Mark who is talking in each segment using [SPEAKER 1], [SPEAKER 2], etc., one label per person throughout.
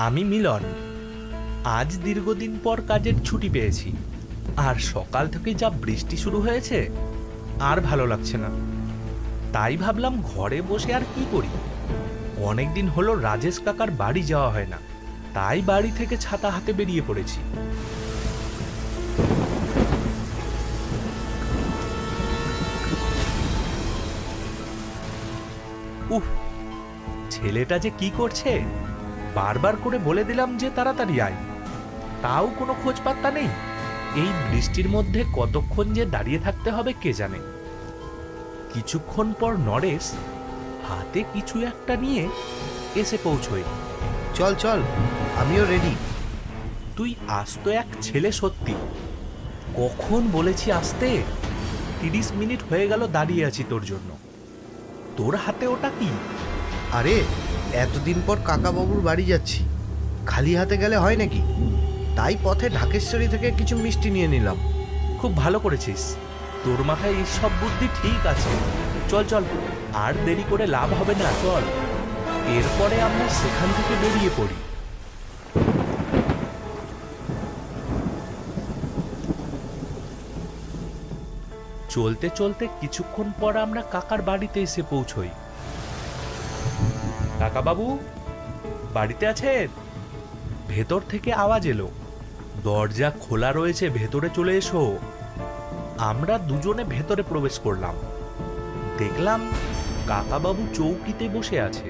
[SPEAKER 1] আমি মিলন। আজ দীর্ঘদিন পর কাজের ছুটি পেয়েছি, আর সকাল থেকে যা বৃষ্টি শুরু হয়েছে আর ভালো লাগছে না। তাই ভাবলাম ঘরে বসে আর কি করি। অনেকদিন হলো রাজেশ কাকার বাড়ি যাওয়া হয় না, তাই বাড়ি থেকে ছাতা হাতে বেরিয়ে পড়েছি। উফ, ছেলেটা যে কি করছে! বারবার করে বলে দিলাম যে তাড়াতাড়ি আয়, তাও কোনো খোঁজ পাত্তা নেই। এই বৃষ্টির মধ্যে কতক্ষণ যে দাঁড়িয়ে থাকতে হবে কে জানে। কিছুক্ষণ পর নরেশ হাতে কিছু একটা নিয়ে এসে পৌঁছয়।
[SPEAKER 2] চল চল, আমিও রেডি।
[SPEAKER 1] তুই আস্ত এক ছেলে সত্যি। কখন বলেছি আসতে? 30 মিনিট হয়ে গেল দাঁড়িয়ে আছি তোর জন্য। তোর হাতে ওটা কি?
[SPEAKER 2] আরে, এতদিন পর কাকাবাবুর বাড়ি যাচ্ছি, খালি হাতে গেলে হয় নাকি? তাই পথে ঢাকেশ্বরী থেকে কিছু মিষ্টি নিয়ে নিলাম।
[SPEAKER 1] খুব ভালো করেছিস, তোর মাথায় এই সব বুদ্ধি ঠিক আছে। চল চল, আর দেরি করে লাভ হবে না, চল। এরপরে আমরা সেখান থেকে বেরিয়ে পড়ি। চলতে চলতে কিছুক্ষণ পর আমরা কাকার বাড়িতে এসে পৌঁছই। কাকা বাবু, বাড়িতে আছেন? ভেতর থেকে আওয়াজ এলো, দরজা খোলা রয়েছে, ভেতরে চলে এসো। আমরা দুজনে ভেতরে প্রবেশ করলাম। দেখলাম কাকাবাবু চৌকিতে বসে আছে।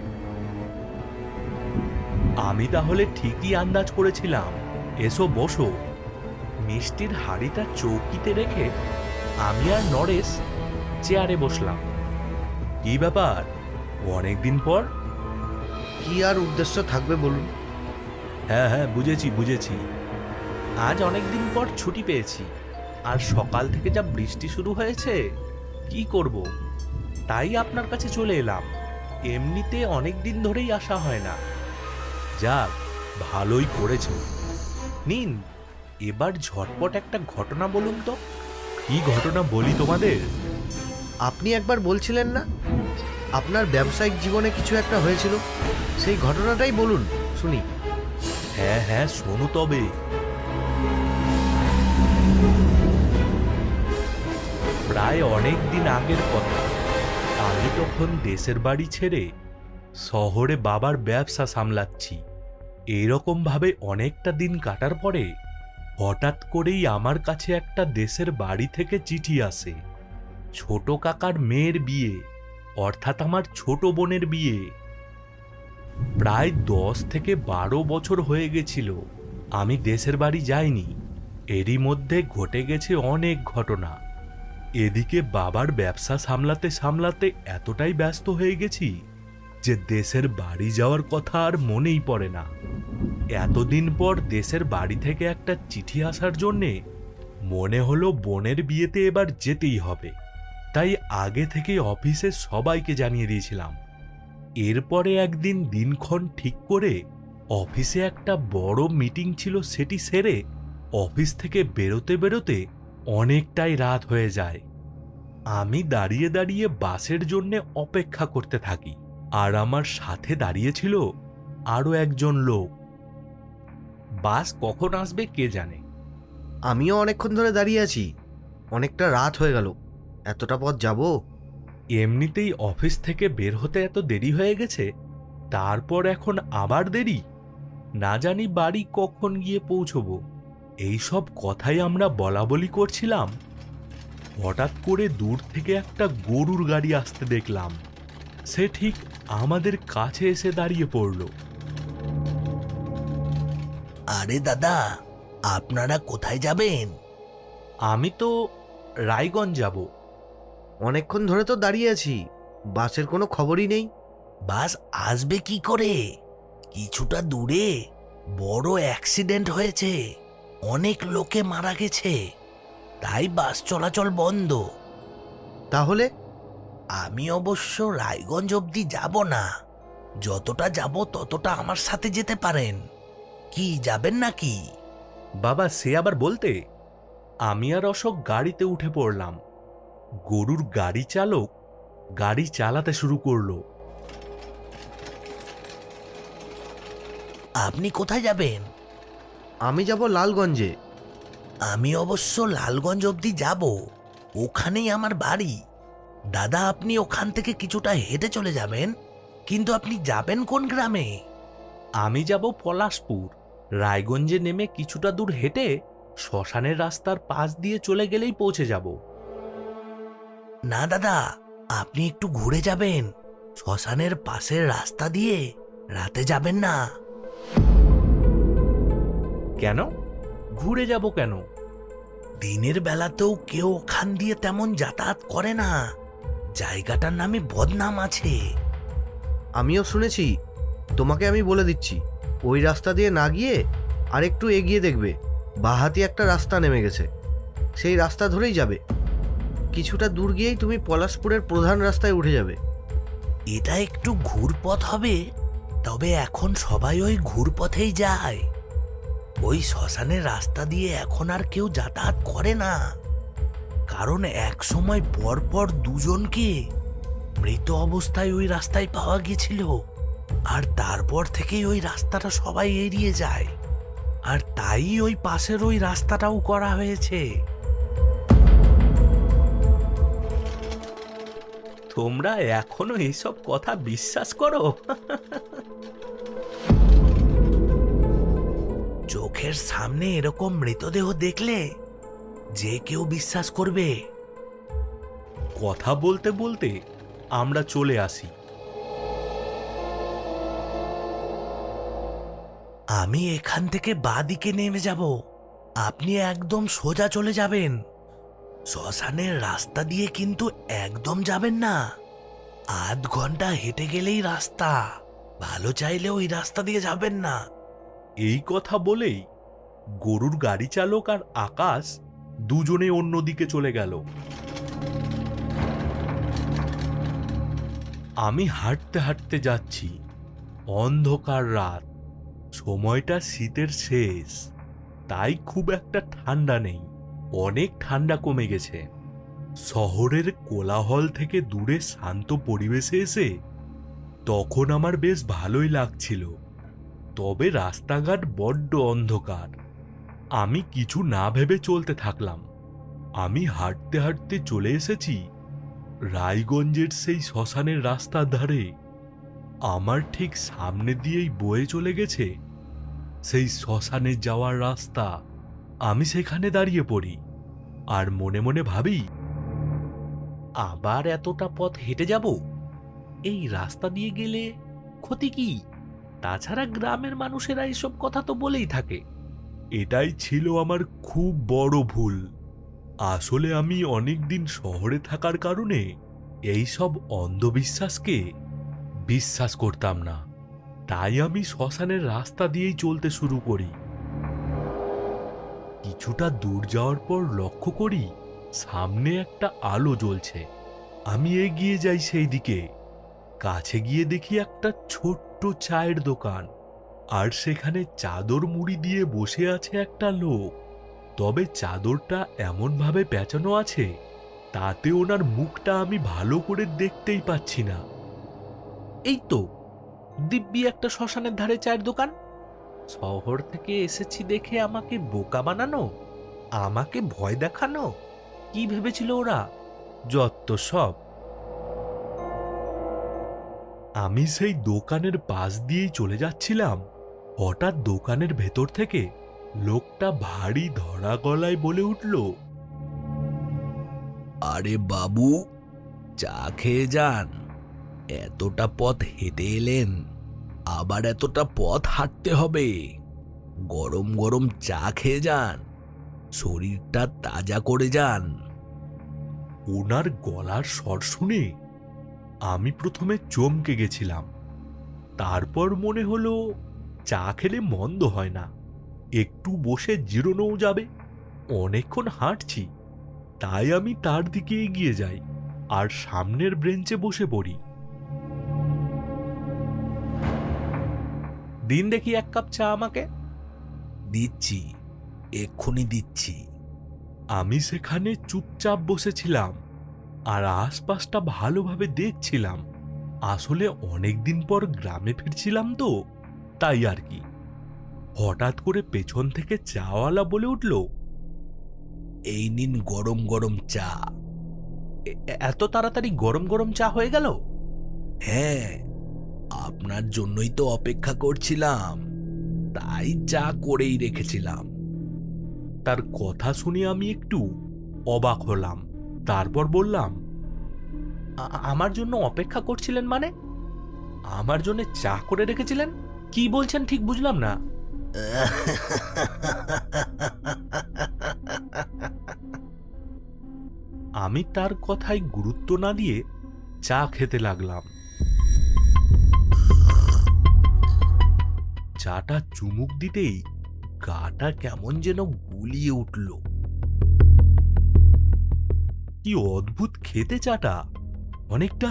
[SPEAKER 1] আমি তাহলে ঠিকই আন্দাজ করেছিলাম। এসো বসো। মিষ্টির হাড়িটা চৌকিতে রেখে আমি আর নরেশ চেয়ারে বসলাম। কি ব্যাপার, অনেকদিন পর?
[SPEAKER 2] কি আর উদ্দেশ্য থাকবে বলুন?
[SPEAKER 1] হ্যাঁ হ্যাঁ, বুঝেছি বুঝেছি। আজ অনেকদিন পর ছুটি পেয়েছি, আর সকাল থেকে যা বৃষ্টি শুরু হয়েছে, কি করব, তাই আপনার কাছে চলে এলাম। এমনিতে অনেক দিন ধরেই আসা হয় না। যাক, ভালোই করেছো। নিন, এবার ঝটপট একটা ঘটনা বলুন তো। কি ঘটনা বলি তোমাদের?
[SPEAKER 2] আপনি একবার বলছিলেন না, আপনার ব্যবসায়িক জীবনে কিছু একটা হয়েছিল? সেই ঘটনাটাই বলুন, শুনি।
[SPEAKER 1] হ্যাঁ হ্যাঁ, শোনো তবে। প্রায় অনেক দিন আগের কথা। আমি তখন দেশের বাড়ি ছেড়ে শহরে বাবার ব্যবসা সামলাচ্ছি। এইরকম ভাবে অনেকটা দিন কাটার পরে হঠাৎ করেই আমার কাছে একটা দেশের বাড়ি থেকে চিঠি আসে। ছোট কাকার মেয়ের বিয়ে, অর্থাৎ আমার ছোট বোনের বিয়ে। প্রায় 10 থেকে 12 বছর হয়ে গেছিল আমি দেশের বাড়ি যাইনি। এরই মধ্যে ঘটে গেছে অনেক ঘটনা। এদিকে বাবার ব্যবসা সামলাতে সামলাতে এতটাই ব্যস্ত হয়ে গেছি যে দেশের বাড়ি যাওয়ার কথা আর মনেই পড়ে না। এতদিন পর দেশের বাড়ি থেকে একটা চিঠি আসার জন্যে মনে হলো বোনের বিয়েতে এবার যেতেই হবে। তাই আগে থেকে অফিসে সবাইকে জানিয়ে দিয়েছিলাম। এরপরে একদিন দিনক্ষণ ঠিক করে অফিসে একটা বড় মিটিং ছিল, সেটি সেরে অফিস থেকে বেরোতে বেরোতে অনেকটাই রাত হয়ে যায়। আমি দাঁড়িয়ে দাঁড়িয়ে বাসের জন্য অপেক্ষা করতে থাকি, আর আমার সাথে দাঁড়িয়েছিল আরো একজন লোক। বাস কখন আসবে কে জানে।
[SPEAKER 2] আমিও অনেকক্ষণ ধরে দাঁড়িয়ে আছি, অনেকটা রাত হয়ে গেল, এতটা পথ যাব?
[SPEAKER 1] এমনিতেই অফিস থেকে বের হতে এত দেরি হয়ে গেছে, তারপর এখন আবার দেরি। না জানি বাড়ি কখন গিয়ে পৌঁছবো। এইসব কথাই আমরা বলাবলি করছিলাম, হঠাৎ করে দূর থেকে একটা গরুর গাড়ি আসতে দেখলাম। সে ঠিক আমাদের কাছে এসে দাঁড়িয়ে পড়ল।
[SPEAKER 3] আরে দাদা, আপনারা কোথায় যাবেন?
[SPEAKER 1] আমি তো রায়গঞ্জ যাব।
[SPEAKER 2] অনেকক্ষণ ধরে তো দাঁড়িয়ে আছি, বাসের কোনো খবরই নেই।
[SPEAKER 3] বাস আসবে কি করে? কিছুটা দূরে বড় অ্যাক্সিডেন্ট হয়েছে, অনেক লোকে মারা গেছে, তাই বাস চলাচল বন্ধ।
[SPEAKER 2] তাহলে?
[SPEAKER 3] আমি অবশ্য রায়গঞ্জ অবধি যাব না, যতটা যাব ততটা আমার সাথে যেতে পারেন। কি যাবেন নাকি?
[SPEAKER 1] বাবা, সে আবার বলতে। আমি আর অশোক গাড়িতে উঠে পড়লাম। গরুর গাড়ি চালক গাড়ি চালাতে শুরু করলো।
[SPEAKER 3] আপনি কোথায় যাবেন?
[SPEAKER 2] আমি যাব লালগঞ্জে।
[SPEAKER 3] আমি অবশ্য লালগঞ্জ অবধি যাব, ওখানেই আমার বাড়ি। দাদা, আপনি ওখান থেকে কিছুটা হেঁটে চলে যাবেন, কিন্তু আপনি যাবেন কোন গ্রামে?
[SPEAKER 1] আমি যাব পলাশপুর। রায়গঞ্জে নেমে কিছুটা দূর হেঁটে শ্মশানের রাস্তার পাশ দিয়ে চলে গেলেই পৌঁছে যাব।
[SPEAKER 3] না দাদা, আপনি একটু ঘুরে যাবেন। শ্মশানের পাশের রাস্তা দিয়ে রাতে যাবেন না।
[SPEAKER 1] কেন? ঘুরে যাব কেন?
[SPEAKER 3] দিনের বেলাতেও কেউ ওখান দিয়ে তেমন যাতায়াত করে না। জায়গাটার নামে বদনাম আছে।
[SPEAKER 2] আমিও শুনেছি। তোমাকে আমি বলে দিচ্ছি, ওই রাস্তা দিয়ে না গিয়ে আর একটু এগিয়ে দেখবে, বাঁহাতি একটা রাস্তা নেমে গেছে। সেই রাস্তা ধরেই যাবে। কিছুটা দূর গিয়েই তুমি পলাশপুরের প্রধান রাস্তায় উঠে যাবে।
[SPEAKER 3] এটা একটু ঘুরপথ হবে, তবে এখন সবাই ওই ঘুরপথেই যায়। ওই শ্মশানের রাস্তা দিয়ে এখন আর কেউ যাতায়াত করে না, কারণ এক সময় পরপর দুজনকে মৃত অবস্থায় ওই রাস্তায় পাওয়া গেছিল। আর তারপর থেকেই ওই রাস্তাটা সবাই এড়িয়ে যায়, আর তাই ওই পাশের ওই রাস্তাটাও করা হয়েছে।
[SPEAKER 1] তোমরা এখনো এইসব কথা বিশ্বাস করো?
[SPEAKER 3] চোখের সামনে এরকম মৃতদেহ দেখলে যে কেউ বিশ্বাস করবে।
[SPEAKER 1] কথা বলতে বলতে আমরা চলে আসি।
[SPEAKER 3] আমি এখান থেকে বাঁদিকে নেমে যাব, আপনি একদম সোজা চলে যাবেন। শ্মশানের রাস্তা দিয়ে কিন্তু একদম যাবেন না, আধ ঘন্টা হেঁটে গেলেই রাস্তা। ভালো চাইলে ওই রাস্তা দিয়ে যাবেন না।
[SPEAKER 1] এই কথা বলেই গরুর গাড়ি চালক আর আকাশ দুজনে অন্যদিকে চলে গেল। আমি হাঁটতে হাঁটতে যাচ্ছি। অন্ধকার রাত, সময়টা শীতের শেষ, তাই খুব একটা ঠান্ডা নেই। অনেক ঠান্ডা কমে গেছে। শহরের কোলাহল থেকে দূরে শান্ত পরিবেশে এসে তখন আমার বেশ ভালোই লাগছিল। তবে রাস্তাঘাট বড্ড অন্ধকার। আমি কিছু না ভেবে চলতে থাকলাম। আমি হাঁটতে হাঁটতে চলে এসেছি রায়গঞ্জের সেই শ্মশানের রাস্তার ধারে। আমার ঠিক সামনে দিয়েই বয়ে চলে গেছে সেই শ্মশানে যাওয়ার রাস্তা। আমি সেখানে দাঁড়িয়ে পড়ি আর মনে মনে ভাবি, আবার এতটা পথ হেঁটে যাব? এই রাস্তা দিয়ে গেলে ক্ষতি কি? তাছাড়া গ্রামের মানুষেরা এসব কথা তো বলেই থাকে। এটাই ছিল আমার খুব বড় ভুল। আসলে আমি অনেকদিন শহরে থাকার কারণে এই সব অন্ধবিশ্বাসকে বিশ্বাস করতাম না। তাই আমি শ্মশানের রাস্তা দিয়েই চলতে শুরু করি। কিছুটা দূর যাওয়ার পর লক্ষ্য করি সামনে একটা আলো জ্বলছে। আমি এগিয়ে যাই সেই দিকে। কাছে গিয়ে দেখি একটা ছোট্ট চায়ের দোকান, আর সেখানে চাদর মুড়ি দিয়ে বসে আছে একটা লোক। তবে চাদরটা এমনভাবে পেঁচানো আছে তাতে ওনার মুখটা আমি ভালো করে দেখতেই পাচ্ছি না। এই তো দিব্যি একটা শ্মশানের ধারে চায়ের দোকান। শহর থেকে এসেছি দেখে আমাকে বোকা বানানো, আমাকে ভয় দেখানো, কি ভেবেছিল ওরা? যত সব। আমি সেই দোকানের পাশ দিয়েই চলে যাচ্ছিলাম। হঠাৎ দোকানের ভেতর থেকে লোকটা ভারী ধরা গলায় বলে উঠল,
[SPEAKER 3] আরে বাবু, চা খেয়ে যান। এতটা পথ হেঁটে এলেন, আবার এতটা পথ হাঁটতে হবে। গরম গরম চা খেয়ে যান, শরীরটা তাজা করে যান।
[SPEAKER 1] ওনার গলার স্বর শুনে আমি প্রথমে চমকে গেছিলাম। তারপর মনে হলো চা খেলে মন্দ হয় না, একটু বসে জিরোনোও যাবে। অনেকক্ষণ হাঁটছি, তাই আমি তার দিকে এগিয়ে যাই আর সামনের বেঞ্চে বসে পড়ি। দিন দেখি এক কাপ চা আমাকে।
[SPEAKER 3] দিচ্ছি, এক্ষুনি দিচ্ছি।
[SPEAKER 1] আমি সেখানে চুপচাপ বসেছিলাম আর আশপাশটা ভালোভাবে দেখছিলাম। আসলে অনেকদিন পর গ্রামে ফিরছিলাম তো, তাই আর কি। হঠাৎ করে পেছন থেকে চাওয়ালা বলে উঠল,
[SPEAKER 3] এই নিন গরম গরম চা।
[SPEAKER 1] এত তাড়াতাড়ি গরম গরম চা হয়ে গেল?
[SPEAKER 3] হ্যাঁ, আপনার জন্যই তো অপেক্ষা করছিলাম, তাই চা করেই রেখেছিলাম।
[SPEAKER 1] তার কথা শুনে আমি একটু অবাক হলাম। তারপর বললাম, আমার জন্য অপেক্ষা করছিলেন মানে? আমার জন্য চা করে রেখেছিলেন? কি বলছেন ঠিক বুঝলাম না। আমি তার কথায় গুরুত্ব না দিয়ে চা খেতে লাগলাম। চাটা চুমুক দিতেই গাটা কেমন যেন গুলিয়ে উঠল। কি অদ্ভুত খেতে চাটা! অনেকটা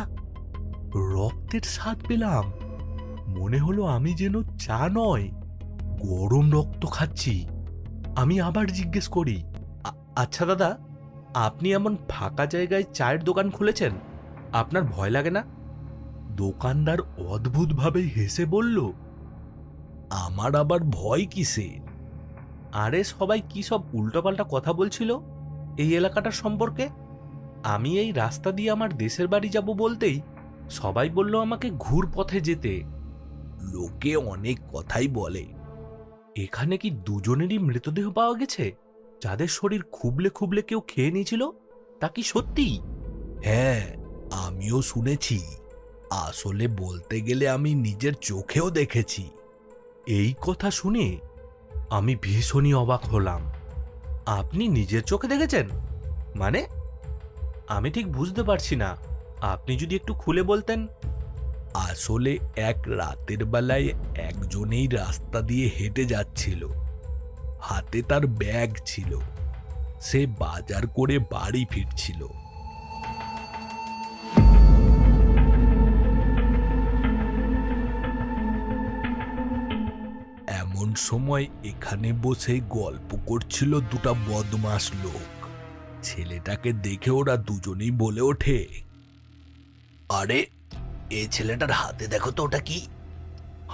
[SPEAKER 1] রক্তের স্বাদ পেলাম। মনে হলো আমি যেন চা নয়, গরম রক্ত খাচ্ছি। আমি আবার জিজ্ঞেস করি, আচ্ছা দাদা, আপনি এমন ফাঁকা জায়গায় চায়ের দোকান খুলেছেন, আপনার ভয় লাগে না? দোকানদার অদ্ভুতভাবে হেসে বলল,
[SPEAKER 3] আমার আবার ভয় কিসে?
[SPEAKER 1] আরে সবাই কি সব উল্টোপাল্টা কথা বলছিল এই এলাকাটার সম্পর্কে। আমি এই রাস্তা দিয়ে আমার দেশের বাড়ি যাব বলতেই সবাই বলল আমাকে ঘুর পথে যেতে।
[SPEAKER 3] লোকে অনেক কথাই বলে।
[SPEAKER 1] এখানে কি দুজনেরই মৃতদেহ পাওয়া গেছে? যাদের শরীর খুবলে খুবলে কেউ খেয়ে নিয়েছিল, তা কি সত্যি?
[SPEAKER 3] হ্যাঁ, আমিও শুনেছি। আসলে বলতে গেলে আমি নিজের চোখেও দেখেছি।
[SPEAKER 1] এই কথা শুনে আমি ভীষণই অবাক হলাম। আপনি নিজের চোখে দেখেছেন মানে? আমি ঠিক বুঝতে পারছি না, আপনি যদি একটু খুলে বলতেন।
[SPEAKER 3] আসলে এক রাতের বেলায় একজনেই রাস্তা দিয়ে হেঁটে যাচ্ছিল। হাতে তার ব্যাগ ছিল। সে বাজার করে বাড়ি ফিরছিল। এমন সময় এখানে বসে গল্প করছিল দুটো বদমাশ লোক। ছেলেটাকে দেখে ওরা দুজনেই বলে ওঠে, আরে, এই ছেলেটার হাতে দেখো তো, ওটা কি?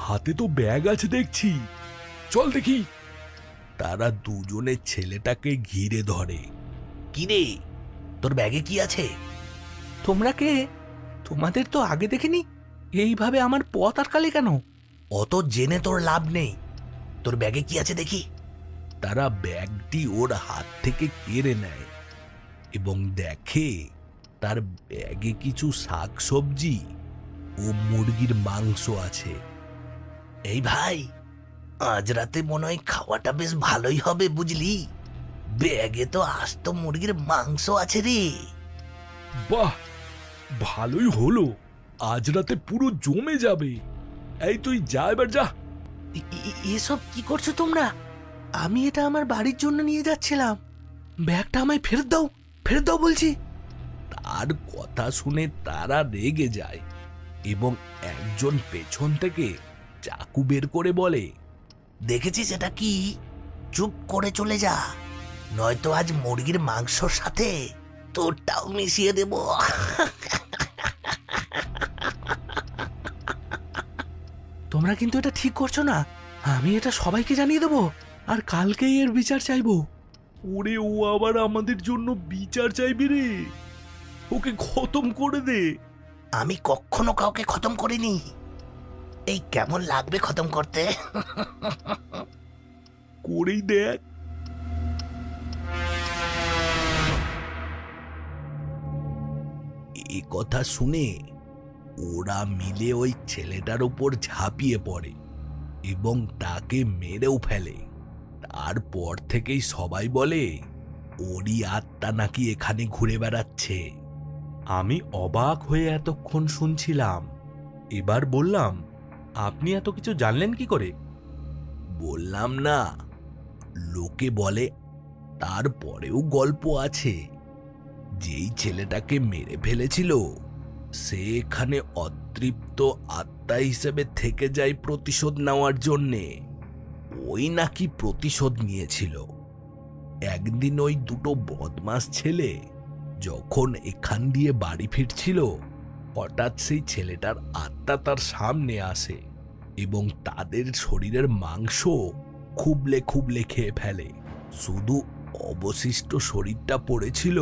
[SPEAKER 1] হাতে তো ব্যাগ আছে দেখছি, চল দেখি।
[SPEAKER 3] তারা দুজনে ছেলেটাকে ঘিরে ধরে। কি রে, তোর ব্যাগে কি আছে?
[SPEAKER 1] তোমরা কে? তোমাদের তো আগে দেখিনি। এইভাবে আমার পথ আটকালে কেন?
[SPEAKER 3] অত জেনে তোর লাভ নেই। তোর ব্যাগে কি আছে দেখি। তারা ব্যাগটি ওর হাত থেকে কেড়ে নেয় এবং দেখে তার ব্যাগে কিছু শাকসবজি ও মুরগির মাংস আছে। এই ভাই, আজ রাতে মনে হয় খাওয়াটা বেশ ভালোই হবে বুঝলি। ব্যাগে তো আস্ত মুরগির মাংস আছে রে।
[SPEAKER 1] বাহ, ভালোই হলো, আজ রাতে পুরো জমে যাবে। এই তুই যা, এবার যা।
[SPEAKER 3] এসব কি করছো তোমরা? আমি এটা আমার বাড়ির জন্য নিয়ে যাচ্ছিলাম। ব্যাগটা আমায় ফেরত দাও, ফেরত দাও বলছি। তার কথা শুনে তারা রেগে যায় এবং একজন পেছন থেকে চাকু বের করে বলে, দেখেছিস এটা কি? চুপ করে চলে যা, নয়তো আজ মুরগির মাংসর সাথে তোরটাও মিশিয়ে দেব।
[SPEAKER 1] তোমরা কিন্তু এটা ঠিক করছো না। আমি এটা সবাইকে জানিয়ে দেবো, আর কালকেই এর বিচার চাইবো। ওরে, ও আবার আমাদের জন্য বিচার চাইবে রে। ওকে খতম করে দে।
[SPEAKER 3] আমি কখনো কাউকে খতম করিনি। এই কেমন লাগবে খতম করতে?
[SPEAKER 1] করেই দেখ।
[SPEAKER 3] এ কথা শুনে ওরা মিলে ওই ছেলেটার উপর ঝাঁপিয়ে পড়ে এবং তাকে মেরেও ফেলে। তারপর থেকেই সবাই বলে ওরই আত্মা নাকি এখানে ঘুরে বেড়াচ্ছে।
[SPEAKER 1] আমি অবাক হয়ে এতক্ষণ শুনছিলাম। এবার বললাম, আপনি এত কিছু জানলেন কি করে?
[SPEAKER 3] বললাম না, লোকে বলে। তারপরেও গল্প আছে। যেই ছেলেটাকে মেরে ফেলেছিল সে এখানে অতৃপ্ত আত্মা হিসেবে থেকে যায় প্রতিশোধ নেওয়ার জন্যে। ওই নাকি প্রতিশোধ নিয়েছিল। একদিন ওই দুটো বদমাস ছেলে যখন এখান দিয়ে বাড়ি ফিরছিল, হঠাৎ সেই ছেলেটার আত্মা তার সামনে আসে এবং তাদের শরীরের মাংস খুবলে খুবলে খেয়ে ফেলে। শুধু অবশিষ্ট শরীরটা পড়েছিল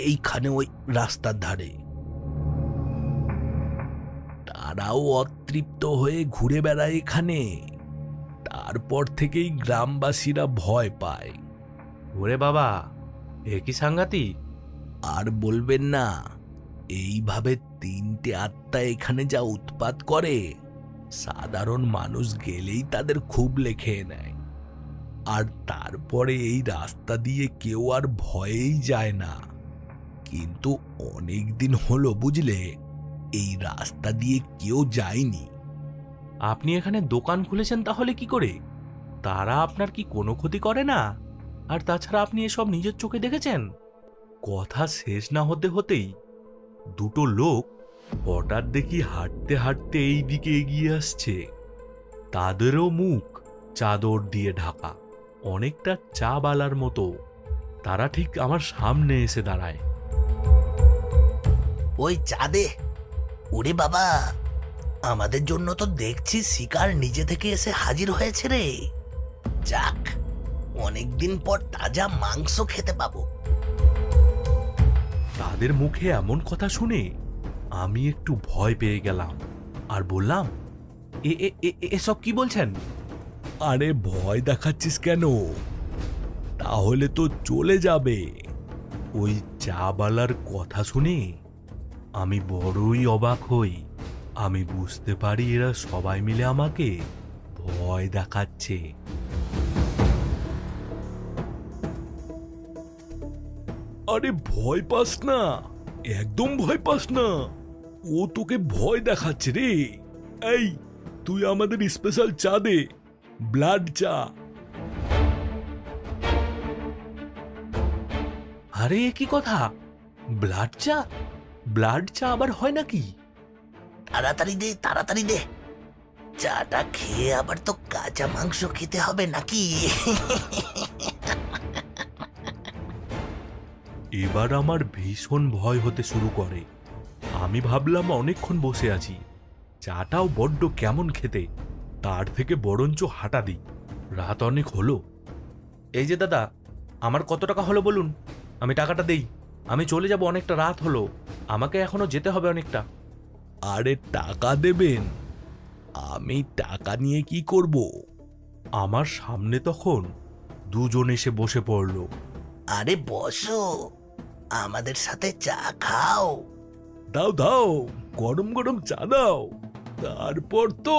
[SPEAKER 3] এইখানে, ওই রাস্তার ধারে। তারাও অতৃপ্ত হয়ে ঘুরে বেড়ায় এখানে। তারপর থেকেই গ্রামবাসীরা ভয় পায়।
[SPEAKER 1] ওরে বাবা, এ কি সাংঘাতিক!
[SPEAKER 3] আর বলবেন না, এইভাবে 3টে আত্মা এখানে যা উৎপাত করে, সাধারণ মানুষ গেলেই তাদের খুবলে খেয়ে নেয়। আর তারপরে এই রাস্তা দিয়ে কেউ আর ভয়েই যায় না। কিন্তু অনেক দিন হলো বুঝলে, এই রাস্তা দিয়ে কেউ যায়নি।
[SPEAKER 1] আপনি এখানে দোকান খুলেছেন তাহলে কি করে? তারা আপনার কি কোনো ক্ষতি করে না? আর তাছাড়া আপনি এসব নিজের চোখে দেখেছেন? কথা শেষ না হতে হতেই দুটো লোক হঠাৎ দেখি হাঁটতে হাঁটতে এই দিকে এগিয়ে আসছে। তাদেরও মুখ চাদর দিয়ে ঢাকা, অনেকটা চা বালার মতো। তারা ঠিক আমার সামনে এসে দাঁড়ায়।
[SPEAKER 3] ওই চাঁদে, ওরে বাবা, আমাদের জন্য তো দেখছি শিকার নিজে থেকে এসে হাজির হয়েছে রে। যাক, অনেকদিন পর তাজা মাংস খেতে পাবো।
[SPEAKER 1] তাদের মুখে এমন কথা শুনে আমি একটু ভয় পেয়ে গেলাম আর বললাম, এসব কি বলছেন?
[SPEAKER 3] আরে ভয় দেখাচ্ছিস কেন? তাহলে তো চলে যাবে।
[SPEAKER 1] ওই চাবালার কথা শুনে আমি বড়ই অবাক হই। আমি বুঝতে পারি এরা সবাই মিলে আমাকে ভয় দেখাচ্ছে।
[SPEAKER 3] আরে ভয় পাস না, একদম ভয় পাস না। ও তোকে ভয় দেখাচ্ছে রে। এই, তুই আমাদের স্পেশাল চা দে, ব্লাড চা।
[SPEAKER 1] আরে এ কি কথা? ব্লাড চা? ব্লাড চা আবার হয় নাকি?
[SPEAKER 3] তাড়াতাড়ি দে, তাড়াতাড়ি দে। চাটা খেয়ে আবার তো কাঁচা মাংস খেতে হবে নাকি?
[SPEAKER 1] এবার আমার ভীষণ ভয় হতে শুরু করে। আমি ভাবলাম অনেকক্ষণ বসে আছি, চাটাও বড্ড কেমন খেতে, তার থেকে বরঞ্চ হাঁটা দিই। রাত অনেক হলো। এই যে দাদা, আমার কত টাকা হলো বলুন, আমি টাকাটা দেই। আমি চলে যাব, অনেকটা রাত হলো, আমাকে এখনো যেতে হবে অনেকটা।
[SPEAKER 3] আরে টাকা দেবেন? আমি টাকা নিয়ে কি করব?
[SPEAKER 1] আমার সামনে তখন দুজন এসে বসে পড়ল।
[SPEAKER 3] আরে বসো, আমাদের সাথে চা খাও। দাও দাও, গরম গরম চা দাও। তারপর তো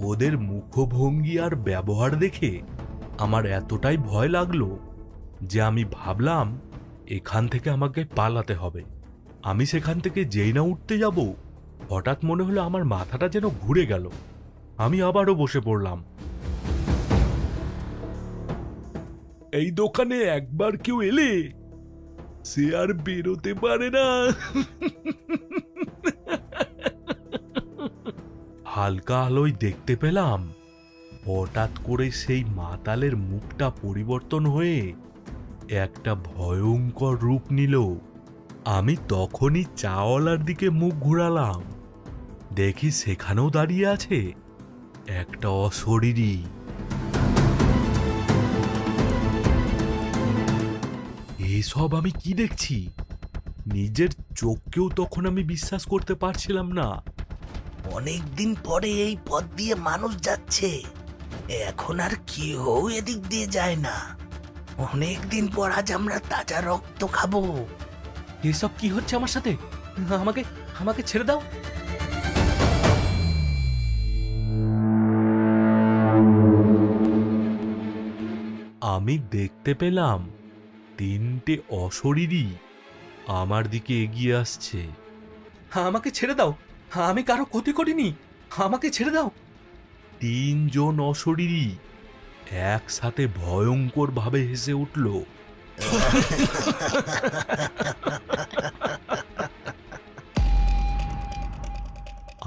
[SPEAKER 1] ওদের মুখভঙ্গি আর ব্যবহার দেখে আমার এতটাই ভয় লাগলো যে আমি ভাবলাম এখান থেকে আমাকে পালাতে হবে। আমি সেখান থেকে যেই না উঠতে যাব, হঠাৎ মনে হলো আমার মাথাটা যেন ঘুরে গেল। আমি আবারও বসে পড়লাম।
[SPEAKER 3] এই দোকানে একবার কেউ এলে সে আর বেরোতে পারে না।
[SPEAKER 1] হালকা আলোয় দেখতে পেলাম হঠাৎ করে সেই মাতালের মুখটা পরিবর্তন হয়ে একটা ভয়ঙ্কর রূপ নিল। আমি তখনই চাওয়ালার দিকে মুখ ঘুরালাম, দেখি সেখানেও দাঁড়িয়ে আছে একটা অশরীরী। এসব আমি কি দেখছি? নিজের চোখকেও তখন আমি বিশ্বাস করতে পারছিলাম না।
[SPEAKER 3] অনেকদিন পরে এই পথ দিয়ে মানুষ যাচ্ছে, এখন আর কেউ এদিক দিয়ে যায় না। অনেকদিন পর আজ আমরা তাজা রক্ত খাবো।
[SPEAKER 1] এসব কি হচ্ছে আমার সাথে? আমাকে আমাকে ছেড়ে দাও। আমি দেখতে পেলাম 3টে অশরীরী আমার দিকে এগিয়ে আসছে। আমাকে ছেড়ে দাও, আমি কারো ক্ষতি করিনি, আমাকে ছেড়ে দাও। 3 জন অশরীরী একসাথে ভয়ঙ্কর ভাবে হেসে উঠল।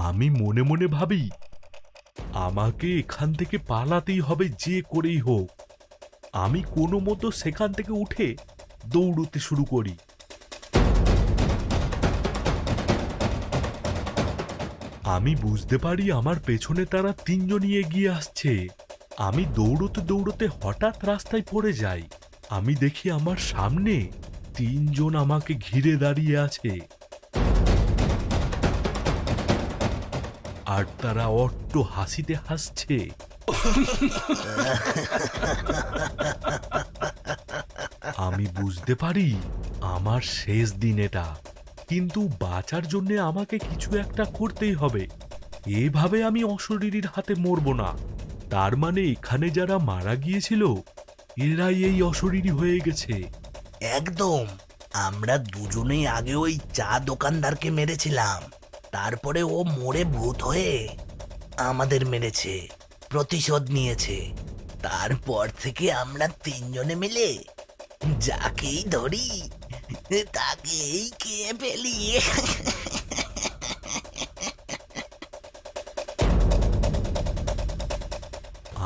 [SPEAKER 1] আমি মনে মনে ভাবি, আমাকে এখান থেকে পালাতেই হবে যে করেই হোক। আমি কোনো মতো সেখান থেকে উঠে দৌড়তে শুরু করি। আমি বুঝতে পারি আমার পেছনে তারা তিনজনই এগিয়ে আসছে। আমি দৌড়তে দৌড়তে হঠাৎ রাস্তায় পড়ে যাই। আমি দেখি আমার সামনে তিনজন আমাকে ঘিরে দাঁড়িয়ে আছে, আর তারা অট্ট হাসিতে হাসছে। আমি বুঝতে পারি আমার শেষ দিন এটা, কিন্তু বাঁচার জন্য আমাকে কিছু একটা করতেই হবে। এভাবে আমি অশরীরীর হাতে মরব না। তার মানে এখানে যারা মারা গিয়েছিল এরাই এই অশরীরী হয়ে গেছে।
[SPEAKER 3] একদম। আমরা দুজনেই আগে ওই চা দোকানদারকে মেরেছিলাম, তারপরে ও মরে ভূত হয়ে আমাদের মেরেছে, প্রতিশোধ নিয়েছে। তারপর থেকে আমরা তিনজনে মিলে যাকেই ধরি তাকেই খেয়ে ফেলি।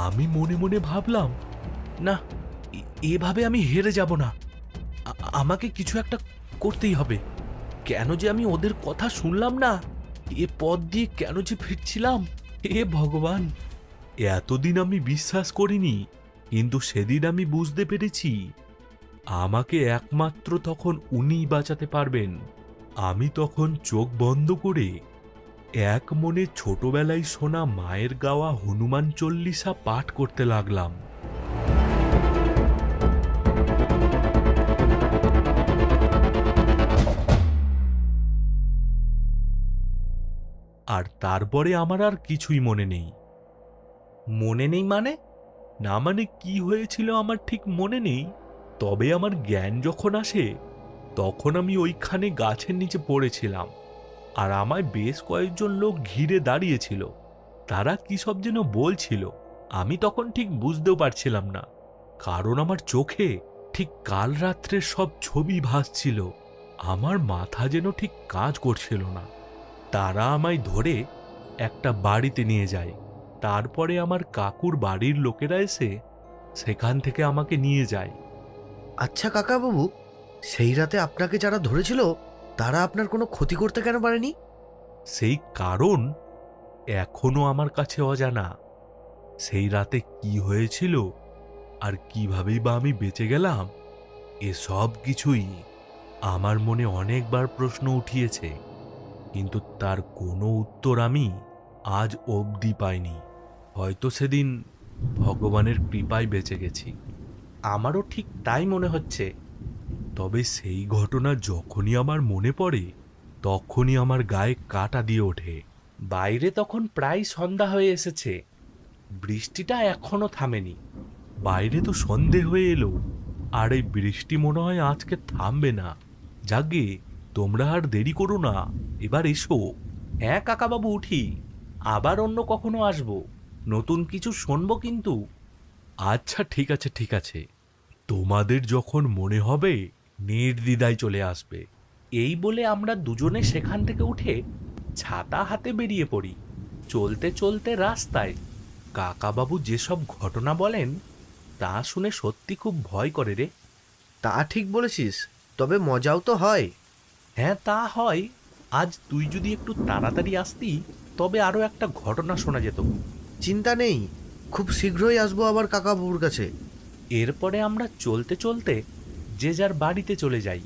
[SPEAKER 1] আমি মনে মনে ভাবলাম, না, এভাবে আমি হেরে যাব না। আমাকে কিছু একটা করতেই হবে। কেন যে আমি ওদের কথা শুনলাম না, এ পথ দিয়ে কেন যে ফিরছিলাম, হে ভগবান। এতদিন আমি বিশ্বাস করিনি, কিন্তু সেদিন আমি বুঝতে পেরেছি আমাকে একমাত্র তখন উনিই বাঁচাতে পারবেন। আমি তখন চোখ বন্ধ করে এক মনে ছোটবেলায় শোনা মায়ের গাওয়া হনুমান চল্লিশা পাঠ করতে লাগলাম। আর তারপরে আমার আর কিছুই মনে নেই। মনে নেই মানে? না মানে কি হয়েছিল আমার ঠিক মনে নেই, তবে আমার জ্ঞান যখন আসে তখন আমি ওইখানে গাছের নিচে পড়েছিলাম, আর আমায় বেশ কয়েকজন লোক ঘিরে দাঁড়িয়েছিল। তারা কি সব যেন বলছিল, আমি তখন ঠিক বুঝতেও পারছিলাম না, কারণ আমার চোখে ঠিক কাল রাত্রের সব ছবি ভাসছিল। আমার মাথা যেন ঠিক কাজ করছিল না। তারা আমায় ধরে একটা বাড়িতে নিয়ে যায়। তারপরে আমার কাকুর বাড়ির লোকেরা এসে সেখান থেকে আমাকে নিয়ে যায়।
[SPEAKER 2] আচ্ছা কাকাবাবু, সেই রাতে আপনাকে যারা ধরেছিল তারা আপনার কোনো ক্ষতি করতে কেন পারেনি?
[SPEAKER 1] সেই কারণ এখনো আমার কাছে অজানা। সেই রাতে কি হয়েছিল আর কিভাবেই বা আমি বেঁচে গেলাম, এসব কিছুই আমার মনে অনেকবার প্রশ্ন উঠিয়েছে, কিন্তু তার কোনো উত্তর আমি আজ অবধি পাইনি। হয়তো সেদিন ভগবানের কৃপায় বেঁচে গেছি। আমারও ঠিক তাই মনে হচ্ছে। তবে সেই ঘটনা যখনই আমার মনে পড়ে তখনই আমার গায়ে কাঁটা দিয়ে ওঠে। বাইরে তখন প্রায় সন্ধ্যা হয়ে এসেছে, বৃষ্টিটা এখনো থামেনি। বাইরে তো সন্ধে হয়ে এলো, আর এই বৃষ্টি মনে হয় আজকে থামবে না। যাগে, তোমরা আর দেরি করো না, এবার এসো। হ্যাঁ কাকাবাবু, উঠি, আবার অন্য কখনো আসবো, নতুন কিছু শুনবো কিন্তু। আচ্ছা ঠিক আছে ঠিক আছে, তোমাদের যখন মনে হবে নির্দ্বিধায় চলে আসবে। এই বলে আমরা দুজনে সেখান থেকে উঠে ছাতা হাতে বেরিয়ে পড়ি। চলতে চলতে রাস্তায় কাকাবাবু যেসব ঘটনা বলেন তা শুনে সত্যি খুব ভয় করে রে।
[SPEAKER 2] তা ঠিক বলেছিস, তবে মজাও তো হয়।
[SPEAKER 1] হ্যাঁ তা হয়। আজ তুই যদি একটু তাড়াতাড়ি আসতি তবে আরো একটা ঘটনা শোনা যেত।
[SPEAKER 2] চিন্তা নেই, খুব শীঘ্রই আসবো আবার কাকাবাবুর কাছে।
[SPEAKER 1] এরপরে আমরা চলতে চলতে যে যার বাড়িতে চলে যাই।